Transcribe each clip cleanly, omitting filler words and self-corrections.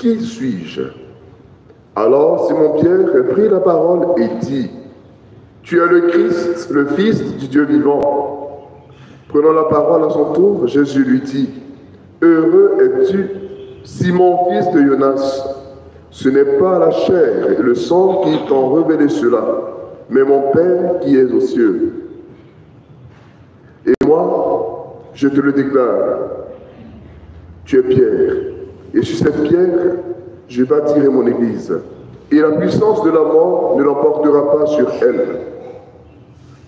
qui suis-je? Alors Simon-Pierre prit la parole et dit, tu es le Christ, le Fils du Dieu vivant. Prenant la parole à son tour, Jésus lui dit, heureux es-tu, Simon, fils de Jonas. Ce n'est pas la chair et le sang qui t'ont révélé cela, mais mon Père qui est aux cieux. Et moi, je te le déclare, tu es Pierre, et sur cette pierre, je bâtirai mon église, et la puissance de la mort ne l'emportera pas sur elle.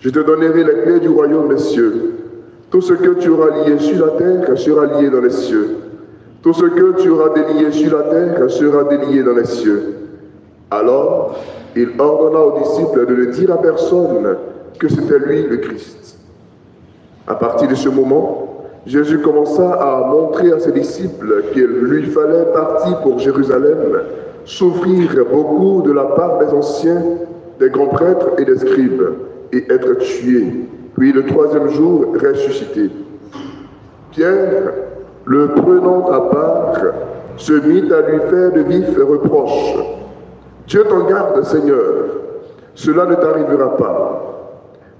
Je te donnerai les clés du royaume des cieux. Tout ce que tu auras lié sur la terre sera lié dans les cieux. Tout ce que tu auras délié sur la terre sera délié dans les cieux. Alors, il ordonna aux disciples de ne dire à personne que c'était lui le Christ. À partir de ce moment, Jésus commença à montrer à ses disciples qu'il lui fallait partir pour Jérusalem, souffrir beaucoup de la part des anciens, des grands prêtres et des scribes, et être tué, puis le troisième jour ressuscité. Pierre, le prenant à part, se mit à lui faire de vifs reproches. « Dieu t'en garde, Seigneur, cela ne t'arrivera pas. »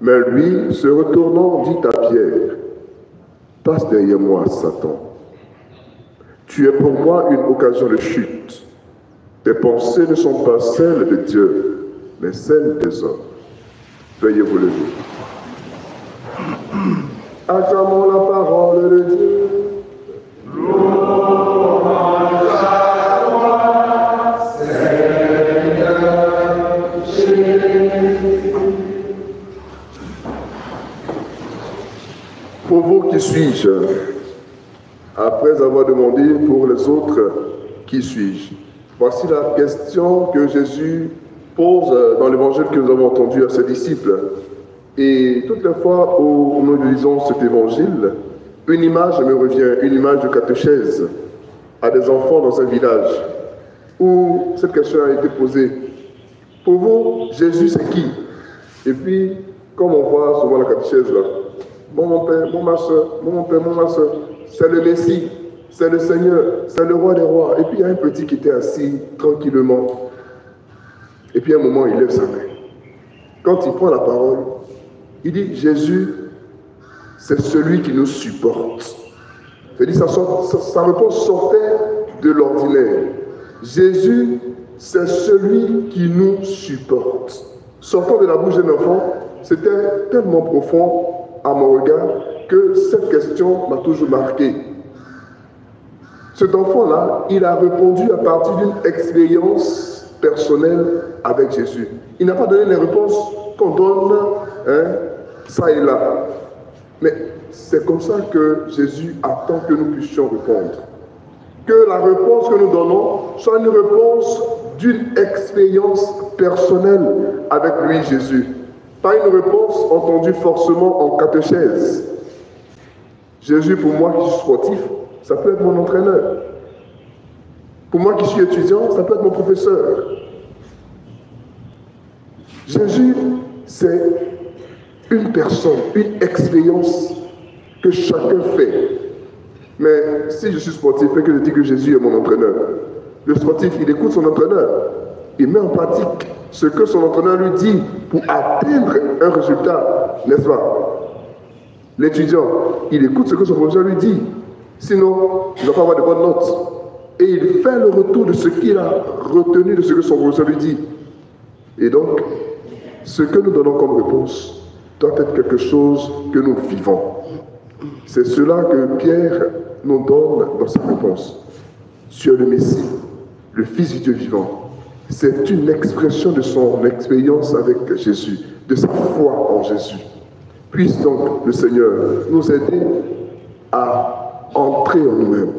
Mais lui, se retournant, dit à Pierre, « Passe derrière moi, Satan. Tu es pour moi une occasion de chute. Tes pensées ne sont pas celles de Dieu, mais celles des hommes. » Veuillez vous lever. Acclamons la parole de Dieu. Pour vous, qui suis-je? Après avoir demandé pour les autres, qui suis-je? Voici la question que Jésus pose dans l'évangile que nous avons entendu à ses disciples. Et toutes les fois où nous lisons cet évangile, une image me revient, une image de catéchèse à des enfants dans un village, où cette question a été posée. Pour vous, Jésus, c'est qui? Et puis, comme on voit souvent la catéchèse là, mon père, ma soeur, mon père, ma soeur, c'est le Messie, c'est le Seigneur, c'est le roi des rois. Et puis il y a un petit qui était assis tranquillement. Et puis à un moment, il lève sa main. Quand il prend la parole, il dit, Jésus, c'est celui qui nous supporte. C'est-à-dire, sa réponse sortait de l'ordinaire. Jésus, c'est celui qui nous supporte. Sortant de la bouche d'un enfant, c'était tellement profond à mon regard que cette question m'a toujours marqué. Cet enfant-là, il a répondu à partir d'une expérience personnelle avec Jésus. Il n'a pas donné les réponses qu'on donne ça et là. Mais c'est comme ça que Jésus attend que nous puissions répondre. Que la réponse que nous donnons soit une réponse d'une expérience personnelle avec lui, Jésus. Pas une réponse entendue forcément en catéchèse. Jésus, pour moi qui suis sportif, ça peut être mon entraîneur. Pour moi qui suis étudiant, ça peut être mon professeur. Jésus, c'est une personne, une expérience que chacun fait. Mais si je suis sportif et que je dis que Jésus est mon entraîneur, le sportif, il écoute son entraîneur. Il met en pratique ce que son entraîneur lui dit pour atteindre un résultat, n'est-ce pas? L'étudiant, il écoute ce que son professeur lui dit. Sinon, il ne va pas avoir de bonnes notes. Et il fait le retour de ce qu'il a retenu de ce que son professeur lui dit. Et donc, ce que nous donnons comme réponse doit être quelque chose que nous vivons. C'est cela que Pierre nous donne dans sa réponse. Tu es le Messie, le Fils du Dieu vivant. C'est une expression de son expérience avec Jésus, de sa foi en Jésus. Puisse donc le Seigneur nous aider à entrer en nous-mêmes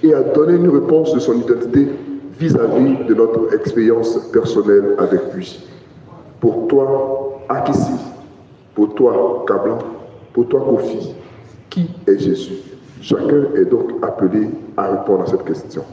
et à donner une réponse de son identité vis-à-vis de notre expérience personnelle avec lui. Pour toi, Akissi, pour toi, Kablan, pour toi, Kofi, qui est Jésus? Chacun est donc appelé à répondre à cette question.